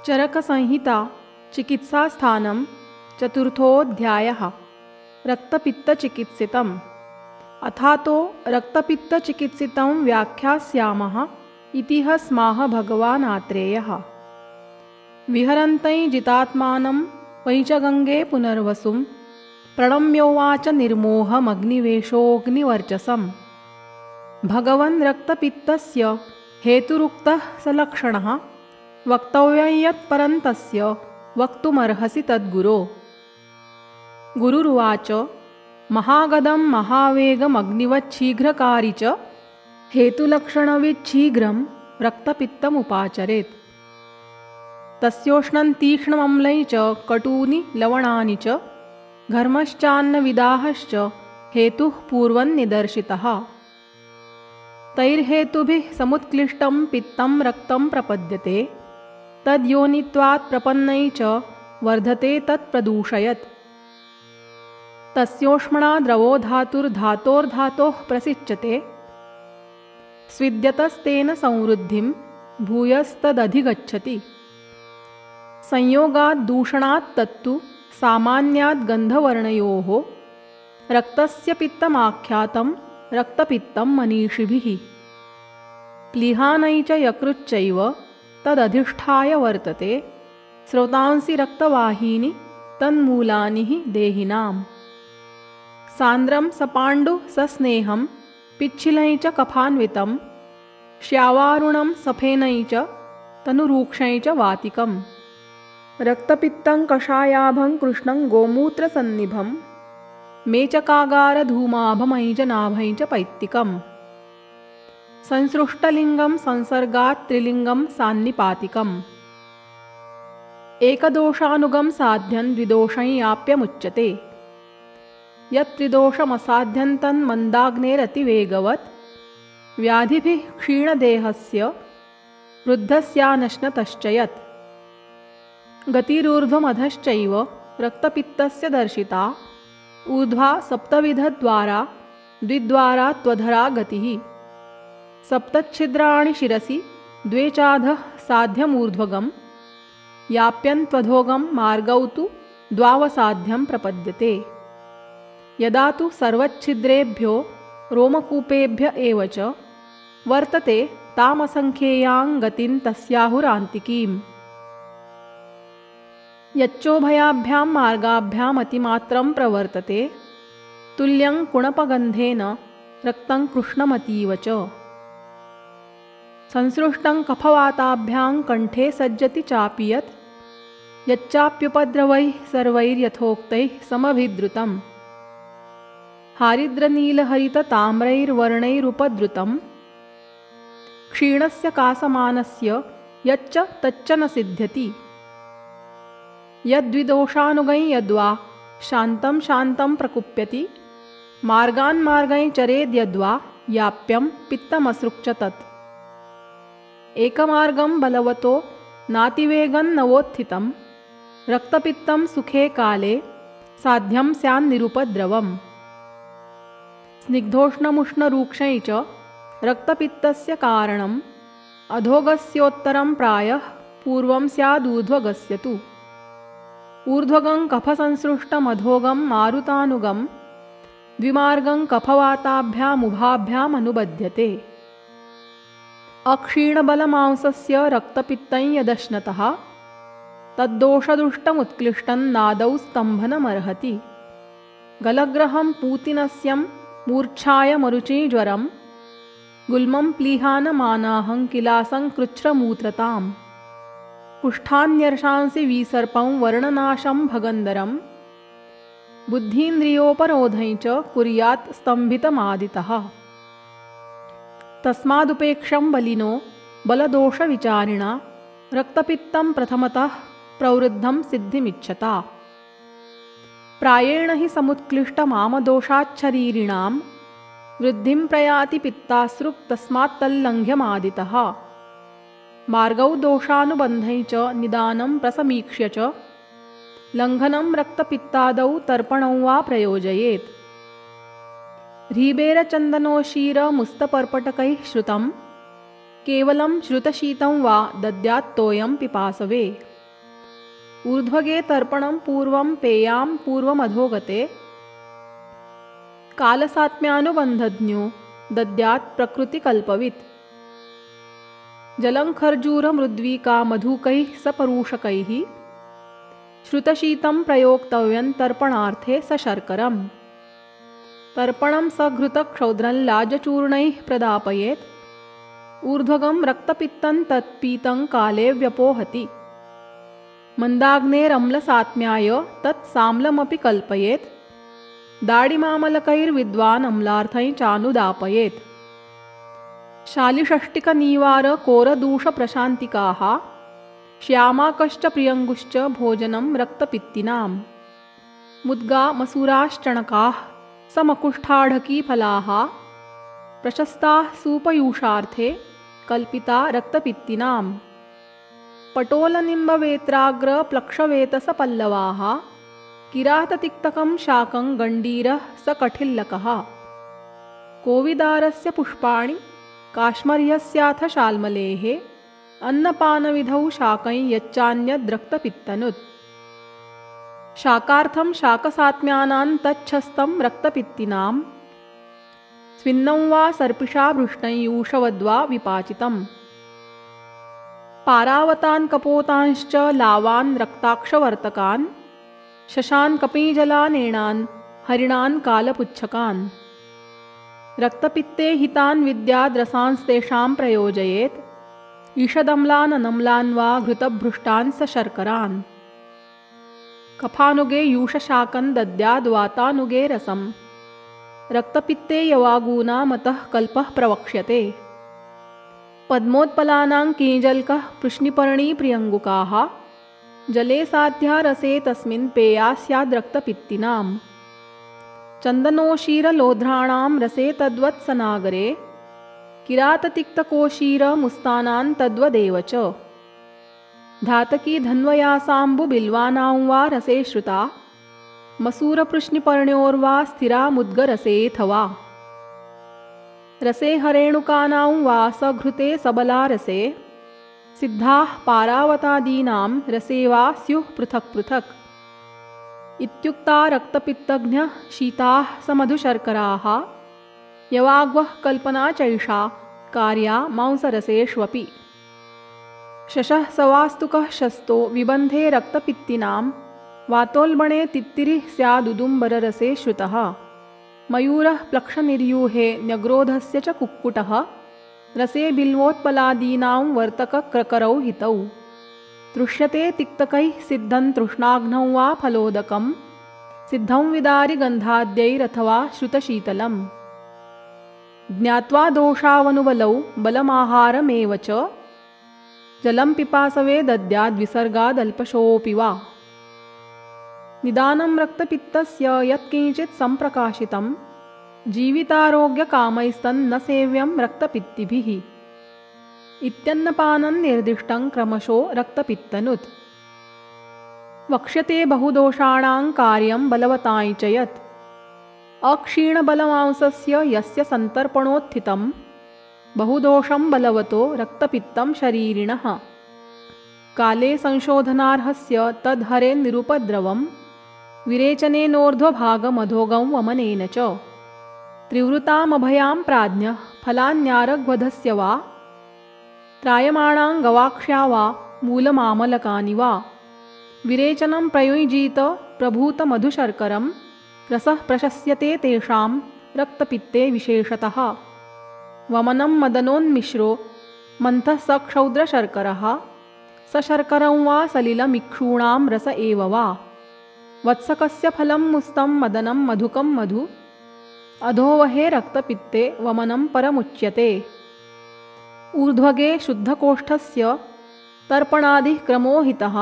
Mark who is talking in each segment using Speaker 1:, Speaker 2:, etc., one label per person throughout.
Speaker 1: चरकसंहिता चिकित्सास्थानं चतुर्थोऽध्यायः। रक्तपित्तचिकित्सितम्। अथातो रक्तपित्तचिकित्सितं व्याख्यास्यामः इति स्माह भगवान् आत्रेयः। विहरन्तै जितात्मानं पैचगङ्गे पुनर्वसुं प्रणम्योवाच निर्मोहमग्निवेशोऽग्निवर्चसम्। भगवन् रक्तपित्तस्य हेतुरुक्तः सलक्षणः वक्तव्यं यत् परन्तस्य वक्तुमर्हसि तद्गुरो। गुरुरुवाच महागदं महावेगमग्निवच्छीघ्रकारि च हेतुलक्षणविच्छीघ्रं रक्तपित्तमुपाचरेत्। तस्योष्णं तीक्ष्णमम्लै च कटूनि लवणानि च घर्मश्चान्नविदाहश्च हेतुः पूर्वन्निदर्शितः। तैर्हेतुभिः समुत्क्लिष्टं पित्तं रक्तं प्रपद्यते तद्योनित्वात् प्रपन्नै च वर्धते तत्प्रदूषयत्। तस्योष्मणा द्रवो धातुर्धातोर्धातोः प्रसिच्यते स्विद्यतस्तेन संवृद्धिं भूयस्तदधिगच्छति। संयोगात् दूषणात् तत्तु सामान्यात् गन्धवर्णयोः रक्तस्य पित्तमाख्यातं रक्तपित्तं मनीषिभिः। प्लीहानै च यकृच्चैव तदधिष्ठाय वर्तते स्रोतांसि रक्तवाहिनी तन्मूलानि हि देहिनाम्। सान्द्रं सपाण्डु सस्नेहं पिच्छिलै च कफान्वितं श्यावारुणं सफेनै च तनुरूक्षै च वातिकम्। रक्तपित्तं कषायाभं कृष्णं गोमूत्रसन्निभं मेचकागारधूमाभमैजनाभै च पैत्तिकम्। संसृष्टलिङ्गं संसर्गात् त्रिलिङ्गं सान्निपातिकम्। एकदोषानुगं साध्यं द्विदोषं याप्यमुच्यते। यत्त्रिदोषमसाध्यं तन्मन्दाग्नेरतिवेगवत् व्याधिभिः क्षीणदेहस्य वृद्धस्यानश्नतश्च यत्। गतिरूर्ध्वमधश्चैव रक्तपित्तस्य दर्शिता ऊर्ध्वा सप्तविधद्वारा द्विद्वारा त्वधरा गतिः। सप्तच्छिद्राणि शिरसि द्वे चाधः साध्यमूर्ध्वगं याप्यन्त्वधोगं मार्गौ तु द्वावसाध्यं प्रपद्यते। यदा तु सर्वच्छिद्रेभ्यो रोमकूपेभ्य एव च वर्तते तामसङ्ख्येयां गतिं तस्याहुरान्तिकीम्। यच्चोभयाभ्यां मार्गाभ्यामतिमात्रं प्रवर्तते तुल्यं कुणपगन्धेन रक्तं कृष्णमतीव च। संसृष्टं कफवाताभ्यां कण्ठे सज्जति चापि यत् यच्चाप्युपद्रवैः सर्वैर्यथोक्तैः समभिद्रुतं। हारिद्रनीलहरितताम्रैर्वर्णैरुपद्रुतं क्षीणस्य कासमानस्य यच्च तच्च न सिद्ध्यति। यद्विदोषानुगै यद्वा शान्तं शान्तं प्रकुप्यति मार्गान्मार्गै चरेद्यद्वा याप्यं पित्तमसृक् च तत्। एकमार्गं बलवतो नातिवेगं नवोत्थितं रक्तपित्तं सुखे काले साध्यं स्यान्निरुपद्रवम्। स्निग्धोष्णमुष्णरूक्षै च रक्तपित्तस्य कारणम् अधोगस्योत्तरं प्रायः पूर्वं स्यादूर्ध्वगस्य तु। ऊर्ध्वगं कफसंसृष्टमधोगं मारुतानुगं द्विमार्गं कफवाताभ्यामुभाभ्यामनुबध्यते। अक्षीणबलमांसस्य रक्तपित्तं यदश्नतः तद्दोषदुष्टमुत्क्लिष्टं नादौ स्तम्भनमर्हति। गलग्रहं पूतिनस्यं मूर्च्छायमरुचिज्वरं गुल्मं प्लीहानमानाहं किलासं कृच्छ्रमूत्रताम्। कुष्ठान्यर्शांसि विसर्पं वर्णनाशं भगन्धरं बुद्धीन्द्रियोपरोधै च कुर्यात् स्तम्भितमादितः। तस्मादुपेक्षं बलिनो बलदोषविचारिणा रक्तपित्तं प्रथमतः प्रवृद्धं सिद्धिमिच्छता। प्रायेण हि समुत्क्लिष्टमामदोषाच्छरीरिणां वृद्धिं प्रयाति पित्तासृक् तस्मात्तल्लङ्घ्यमादितः। मार्गौ दोषानुबन्धै च निदानं प्रसमीक्ष्य च लङ्घनं रक्तपित्तादौ तर्पणौ वा प्रयोजयेत्। ह्रीबेरचन्दनोशीरमुस्तपर्पटकैः श्रुतं केवलं श्रुतशीतं वा दद्यात् तोयं पिपासवे। ऊर्ध्वगे तर्पणं पूर्वं पेयां पूर्वमधोगते कालसात्म्यानुबन्धज्ञो दद्यात् प्रकृतिकल्पवित् जलं खर्जूरमृद्विका मधुकैः सपरूषकैः श्रुतशीतं प्रयोक्तव्यं तर्पणार्थे सशर्करम् तर्पणं सघृतक्षौद्रं लाजचूर्णैः प्रदापयेत् ऊर्ध्वगं रक्तपित्तं तत्पीतं काले व्यपोहति मन्दाग्नेरम्लसात्म्याय तत्साम्लमपि कल्पयेत् दाडिमामलकैर्विद्वान् अम्लार्थं चानुदापयेत् शालिषष्टिकनीवारकोरदूषप्रशान्तिकाः श्यामाकश्च प्रियङ्गुश्च भोजनं रक्तपित्तिनां मुद्गा मसूराश्चणकाः समकुष्ठाढकीफलाः प्रशस्ताः सूपयूषार्थे कल्पिता रक्तपित्तिनां पटोलनिम्बवेत्राग्रप्लक्षवेतसपल्लवाः किराततिक्तकं शाकं गण्डीरः सकठिल्लकः कोविदारस्य पुष्पाणि काश्मर्यस्याथ शाल्मलेः अन्नपानविधौ शाकं यच्चान्यद्रक्तपित्तनुत् शाकार्थं शाकसात्म्यानां तच्छस्तं रक्तपित्तिनां स्विन्नं वा सर्पिषा भृष्टं यूषवद्वा विपाचितम् पारावतान् कपोतांश्च लावान् रक्ताक्षवर्तकान् शशान् कपिजलानेणान् हरिणान् कालपुच्छकान् रक्तपित्ते हितान् विद्याद्रसांस्तेषां प्रयोजयेत् ईषदम्लान् अनम्लान् वा घृतभृष्टान् सशर्करान् कफानुगे यूषशाकं दद्याद्वातानुगे रसं रक्तपित्ते यवागूनामतः कल्पः प्रवक्ष्यते पद्मोत्पलानां कीजल्कः पृश्निपर्णीप्रियङ्गुकाः जले साध्या रसे तस्मिन् पेया स्याद्रक्तपित्तिनां चन्दनोशीरलोध्राणां रसे तद्वत्सनागरे किराततिक्तकोशीरमुस्तानां तद्वदेव च धातकी धन्वयासाम्बुबिल्वानां वा रसे श्रुता मसूरपृश्निपर्ण्योर्वा स्थिरा मुद्गरसेऽथवा रसे हरेणुकानां वा सघृते सबला रसे सिद्धाः पारावतादीनां रसे वा स्युः पृथक् पृथक् इत्युक्ता रक्तपित्तज्ञः शीताः समधुशर्कराः यवाग्वः कल्पना चैषा कार्या मांसरसेष्वपि शशः सवास्तुकः शस्तो विबन्धे रक्तपित्तिनां वातोल्बणे तित्तिरिः स्यादुदुम्बररसे श्रुतः मयूरः प्लक्षनिर्यूहे न्यग्रोधस्य च कुक्कुटः रसे बिल्वोत्पलादीनां वर्तकक्रकरौ हितौ तृष्यते तिक्तकैः सिद्धं तृष्णाग्नौ वा फलोदकं सिद्धं विदारि गन्धाद्यैरथवा श्रुतशीतलम् ज्ञात्वा दोषावनुबलौ बलमाहारमेव च जलं पिपासवे दद्याद्विसर्गादल्पशोऽपि वा निदानं रक्तपित्तस्य यत्किञ्चित् सम्प्रकाशितं जीवितारोग्यकामैस्तन्न सेव्यं रक्तपित्तिभिः इत्यन्नपानं निर्दिष्टं क्रमशो रक्तपित्तनुत् वक्ष्यते बहुदोषाणां कार्यं बलवतां च यत् अक्षीणबलमांसस्य यस्य सन्तर्पणोत्थितं बहुदोषं बलवतो रक्तपित्तं शरीरिणः काले संशोधनार्हस्य तद्हरेन्निरुपद्रवं विरेचनेनोर्ध्वभागमधोगं वमनेन च त्रिवृतामभयां प्राज्ञः फलान्यारग्वधस्य वा त्रायमाणां गवाक्ष्या वा मूलमामलकानि वा विरेचनं प्रयुञ्जीत प्रभूतमधुशर्करं रसः प्रशस्यते तेषां रक्तपित्ते विशेषतः वमनं मदनोन्मिश्रो मन्थः सक्षौद्रशर्करः सशर्करं वा सलिलमिक्षूणां रस एव वा वत्सकस्य फलं मुस्तं मदनं मधुकं मधु अधोवहे रक्तपित्ते वमनं परमुच्यते ऊर्ध्वगे शुद्धकोष्ठस्य तर्पणादिः क्रमोहितः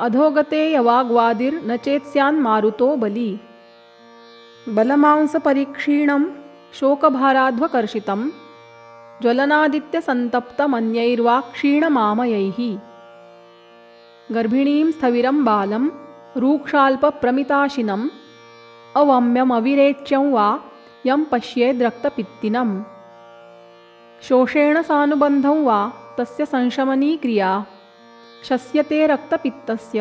Speaker 1: अधोगते यवाग्वादिर्न चेत्स्यान्मारुतो बली बलमांसपरिक्षीणं शोकभाराध्वकर्षितं ज्वलनादित्यसन्तप्तमन्यैर्वा क्षीणमामयैः गर्भिणीं स्थविरं बालं रूक्षाल्पप्रमिताशिनम् अवम्यमविरेच्यं वा यं पश्येद्रक्तपित्तिनं शोषेण सानुबन्धं वा तस्य संशमनी क्रिया शस्यते रक्तपित्तस्य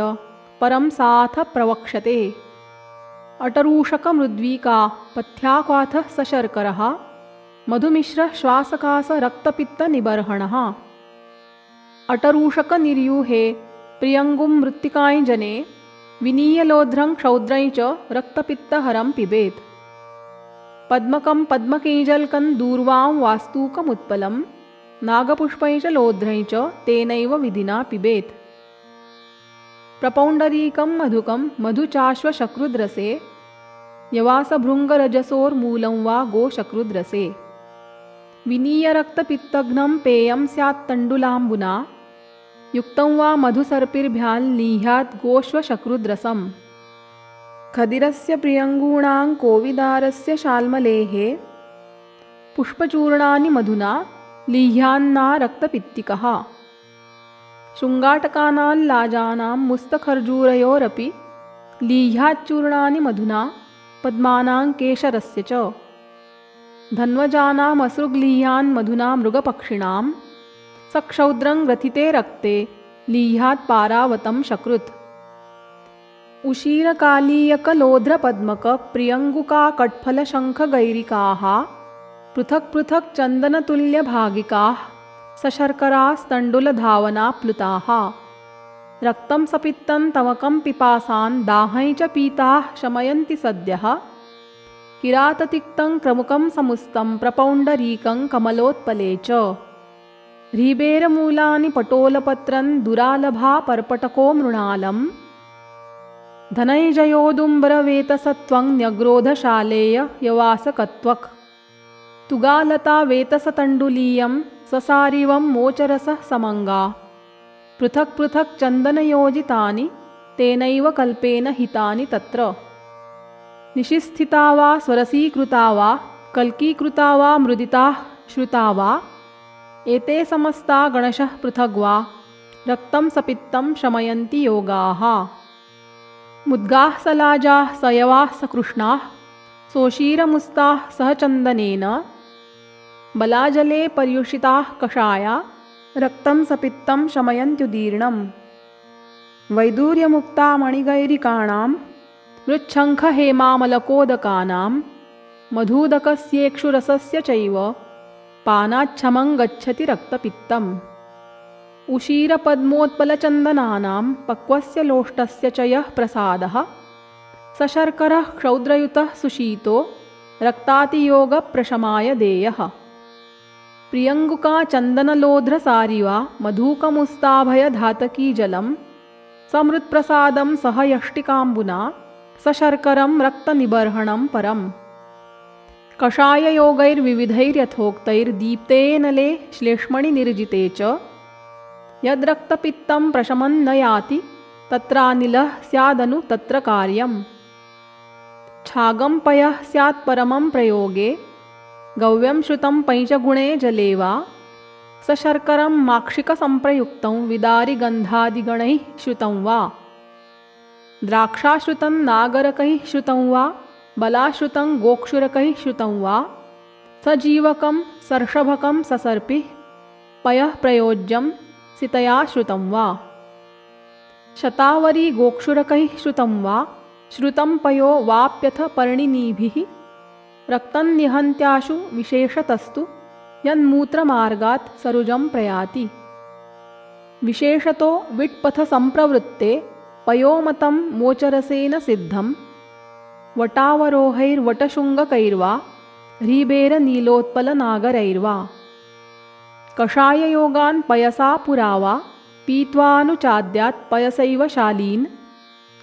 Speaker 1: परं साथ प्रवक्ष्यते। अटरूषकमृद्वीका पथ्याक्वाथः सशर्करः मधुमिश्रश्वासकासरक्तपित्तनिबर्हणः। अटरूषकनिर्यूहे प्रियङ्गुं मृत्तिकायै जने विनीयलोध्रं क्षौद्रं च रक्तपित्तहरं पिबेत्। पद्मकं पद्मकीजलकं दूर्वां वास्तूकमुत्पलं नागपुष्पं च लोध्रं च तेनैव विधिना पिबेत्। प्रपौण्डरीकं मधुकं मधुचाश्वशकृद्रसे यवासभृङ्गरजसोर्मूलं वा गोशकृद्रसे। विनीयरक्तपित्तघ्नं पेयं स्यात् तण्डुलाम्बुना युक्तं वा मधुसर्पिर्भ्याल्लीह्यात् गोश्वशकृद्रसम्। खदिरस्य प्रियङ्गूणां कोविदारस्य शाल्मलेः पुष्पचूर्णानि मधुना लीह्यान्ना रक्तपित्तिकः। शृङ्गाटकानाल्लाजानां मुस्तखर्जूरयोरपि लीह्याच्चूर्णानि मधुना पद्मानां केशरस्य च। धन्वजानामसृग्लीह्यान् मधुना मृगपक्षिणां सक्षौद्रं ग्रथिते रक्ते लीह्यात् पारावतं शकृत्। उशीरकालीयकलोध्रपद्मकप्रियङ्गुकाकट्फलशङ्खगैरिकाः पृथक् पृथक् चन्दनतुल्यभागिकाः सशर्करास्तण्डुलधावनाप्लुताः। रक्तं सपित्तं तमकं पिपासान् दाहं च पीताः शमयन्ति सद्यः। किराततिक्तं क्रमुकं समुस्तं प्रपौण्डरीकं कमलोत्पले च। ह्रीबेरमूलानि पटोलपत्रं दुरालभा पर्पटको मृणालं धनञ्जयोदुम्बरवेतसत्वं न्यग्रोधशालेय यवासकत्वक्। तुगालता वेतसतण्डुलीयं ससारिवं मोचरसः समङ्गा पृथक् पृथक् चन्दनयोजितानि तेनैव कल्पेन हितानि तत्र। निशिस्थिता वा स्वरसीकृता वा कल्कीकृता वा मृदिताः श्रुता वा एते समस्ता गणशः पृथग्वा रक्तं सपित्तं शमयन्ति योगाः। मुद्गाः सलाजाः सयवाः सकृष्णाः सोषीरमुस्ताः सहचन्दनेन बलाजले पर्युषिताः कषाया रक्तं सपित्तं शमयन्त्युदीर्णम्। वैदूर्यमुक्ता मणिगैरिकाणां मृच्छङ्खहेमामलकोदकानां मधूदकस्येक्षुरसस्य चैव पानाच्छमं गच्छति रक्तपित्तम्। उशीरपद्मोत्पलचन्दनानां पक्वस्य लोष्टस्य च यः प्रसादः सशर्करः क्षौद्रयुतः सुशीतो रक्तातियोगप्रशमाय देयः। प्रियङ्गुका चन्दनलोध्रसारिवा मधुकमुस्ताभयधातकी जलं समृत्प्रसादं सह यष्टिकाम्बुना सशर्करं रक्तनिबर्हणं परम्। कषाययोगैर्विविधैर्यथोक्तैर्दीप्ते नले श्लेष्मणिनिर्जिते च यद्रक्तपित्तं प्रशमन् न याति तत्रानिलः स्यादनु तत्र कार्यम्। छागं पयः स्यात् परमं प्रयोगे गव्यं श्रुतं पञ्चगुणे जले वा सशर्करं माक्षिकसम्प्रयुक्तं विदारिगन्धादिगणैः श्रुतं वा। द्राक्षाश्रुतं नागरकैः श्रुतं वा बलाश्रुतं गोक्षुरकैः श्रुतं वा सजीवकं सर्षभकं ससर्पिः पयः प्रयोज्यं सितया श्रुतं वा। शतावरी गोक्षुरकैः श्रुतं वा श्रुतं पयो वाप्यथ पर्णिनीभिः रक्तं निहन्त्याशु विशेषतस्तु यन्मूत्रमार्गात् सरुजं प्रयाति। विशेषतो विट्पथसम्प्रवृत्ते पयोमतं मोचरसेन सिद्धं वटावरोहैर्वटशुङ्गकैर्वा ह्रीबेरनीलोत्पलनागरैर्वा। कषाययोगान् पयसा पुरा वा पीत्वानुचाद्यात् पयसैव शालीन्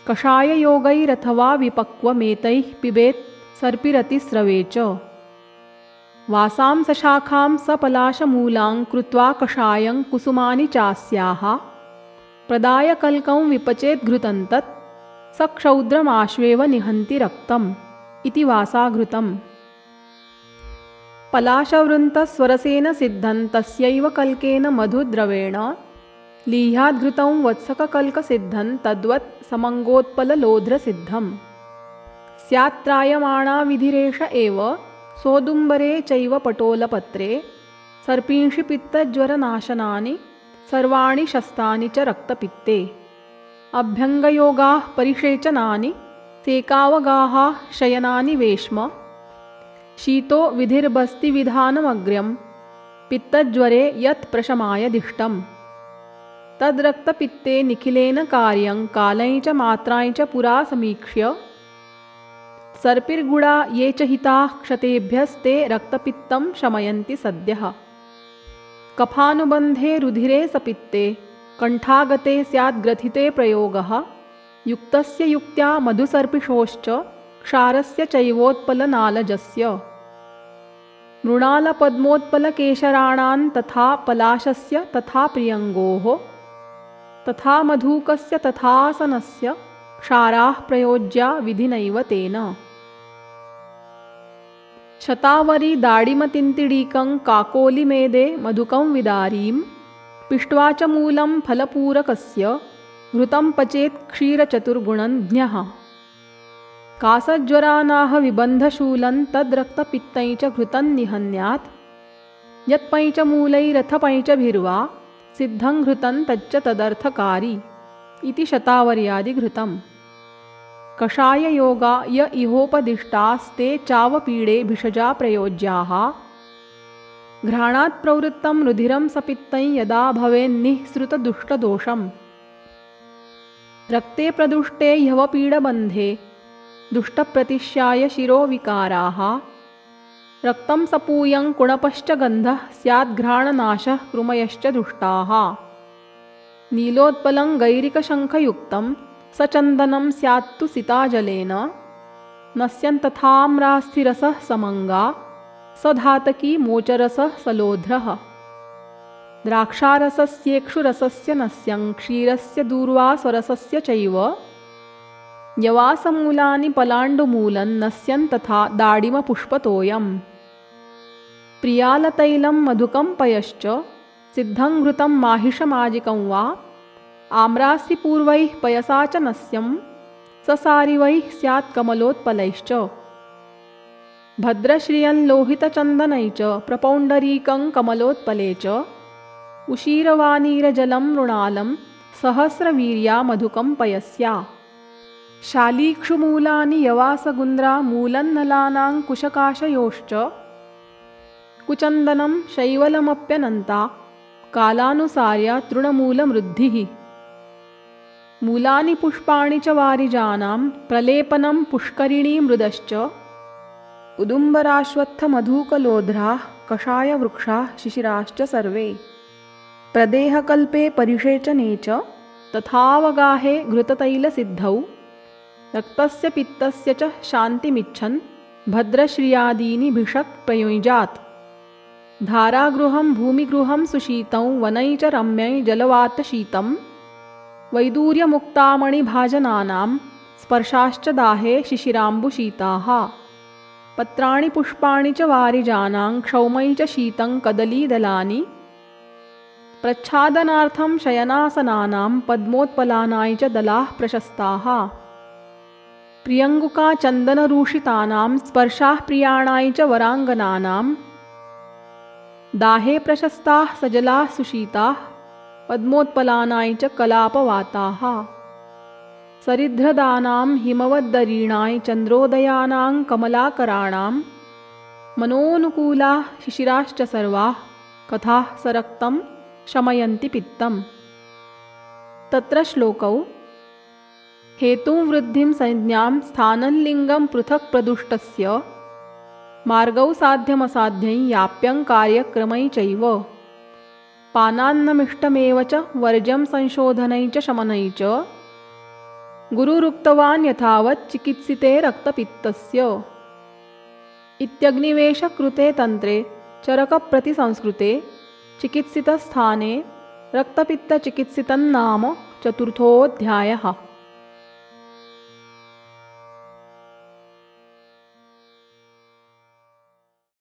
Speaker 1: कषाययोगैरथवा विपक्वमेतैः पिबेत् सर्पिरतिस्रवे च। वासां सशाखां सपलाशमूलां कृत्वा कषायं कुसुमानि चास्याः प्रदाय कल्कं विपचेद्घृतं तत् सक्षौद्रमाश्वेव निहन्ति रक्तम् इति वासाघृतम्। पलाशवृन्तस्वरसेन सिद्धं तस्यैव कल्केन मधुद्रवेण लीह्याद्घृतं वत्सककल्कसिद्धं तद्वत् समङ्गोत्पललोध्रसिद्धम्। स्यात्त्रायमाणा विधिरेष एव सोदुम्बरे चैव पटोलपत्रे सर्पींषि पित्तज्वरनाशनानि सर्वाणि शस्तानि च रक्तपित्ते। अभ्यङ्गयोगाः परिषेचनानि सेकावगाः शयनानि वेश्म शीतो विधिर्बस्ति विधानमग्र्यं पित्तज्वरे यत् प्रशमाय दिष्टम् तद्रक्तपित्ते निखिलेन कार्यं कालञ्च मात्राञ्च पुरा समीक्ष्य सर्पिर्गुणा ये च हिताः क्षतेभ्यस्ते रक्तपित्तं शमयन्ति सद्यः कफानुबन्धे रुधिरे सपित्ते कण्ठागते स्याद्ग्रथिते प्रयोगः युक्तस्य युक्त्या मधुसर्पिषोश्च क्षारस्य चैवोत्पलनालजस्य मृणालपद्मोत्पलकेशराणां तथा पलाशस्य तथा प्रियङ्गोः तथा मधुकस्य तथासनस्य क्षाराः प्रयोज्या विधिनैव तेन शतावरी दाडिमतिन्तिडीकं काकोलिमेदे मधुकं विदारीं पिष्ट्वा च मूलं फलपूरकस्य घृतं पचेत् क्षीरचतुर्गुणं ज्ञः कासज्वरानाह विबन्धशूलं तद्रक्तपित्तञ् च घृतं निहन्यात् यत्पञ्चमूलैरथपञ्चभिर्वा सिद्धं घृतं तच्च तदर्थकारी इति शतावर्यादिघृतम् कषाययोगा य इहोपदिष्टास्ते चावपीडे भिषजा प्रयोज्याः घ्राणात् प्रवृत्तं रुधिरं सपित्तं यदा भवेन्निःसृतदुष्टदोषम् रक्ते प्रदुष्टे ह्यवपीडबन्धे दुष्टप्रतिश्याय शिरोविकाराः रक्तं सपूयं कुणपश्च गन्धः स्याद्घ्राणनाशः कृमयश्च दुष्टाः नीलोत्पलं गैरिकशङ्खयुक्तं सचन्दनं स्यात्तु सिताजलेन नश्यन्तथाम्रास्थिरसः समङ्गा सधातकी मोचरसः सलोध्रः द्राक्षारसस्येक्षुरसस्य नस्यं क्षीरस्य दूर्वास्वरसस्य चैव यवासमूलानि पलाण्डुमूलं नस्यं तथा दाडिमपुष्पतोयम् प्रियालतैलं मधुकं पयश्च सिद्धं घृतं माहिषमाजिकं वा आम्रास्यपूर्वैः पयसा च नस्यं ससारिवैः स्यात् कमलोत्पलैश्च भद्रश्रियं लोहितचन्दनैः च प्रपौण्डरीकं कमलोत्पले च उशीरवानीरजलं मृणालं सहस्रवीर्या मधुकं पयस्या शालीक्षुमूलानि यवासगुन्द्रा मूलन्नलानां कुशकाशयोश्च कुचन्दनं शैवलमप्यनन्ता कालानुसार्या तृणमूलमृद्धिः मूलानि पुष्पाणि च वारिजानां प्रलेपनं पुष्करिणीमृदश्च उदुम्बराश्वत्थमधूकलोध्राः कषायवृक्षाः शिशिराश्च सर्वे प्रदेहकल्पे परिषेचने च तथावगाहे घृततैलसिद्धौ रक्तस्य पित्तस्य च शान्तिमिच्छन् भद्रश्रियादीनि भिषक् प्रयुञ्जात् धारागृहं भूमिगृहं सुशीतं वनै च रम्यै जलवातशीतं वैदूर्यमुक्तामणिभाजनानां स्पर्शाश्च दाहे शिशिराम्बुशीताः पत्राणि पुष्पाणि च वारिजानां क्षौमै च शीतं कदलीदलानि प्रच्छादनार्थं शयनासनानां पद्मोत्पलानाय च दलाः प्रशस्ताः प्रियङ्गुकाचन्दनरूषितानां स्पर्शाः प्रियाणाय च वराङ्गनानां दाहे प्रशस्ताः सजलाः सुशीताः पद्मोत्पलानाय च कलापवाताः सरिद्रदानां हिमवद्दरीणाय चन्द्रोदयानां कमलाकराणां मनोनुकूलाः शिशिराश्च सर्वाः कथाः सरक्तं शमयन्ति पित्तम् तत्र श्लोकौ हेतुं वृद्धिं संज्ञां स्थानं लिङ्गं पृथक् प्रदुष्टस्य मार्गौ साध्यमसाध्यं याप्यं कार्यक्रमै चैव पानान्नमिष्टमेव च वर्ज्यं संशोधनै च शमनै च गुरुरुक्तवान् यथावत् चिकित्सिते रक्तपित्तस्य इत्यग्निवेशकृते तन्त्रे चरकप्रतिसंस्कृते चिकित्सितस्थाने रक्तपित्तचिकित्सितं नाम चतुर्थोऽध्यायः।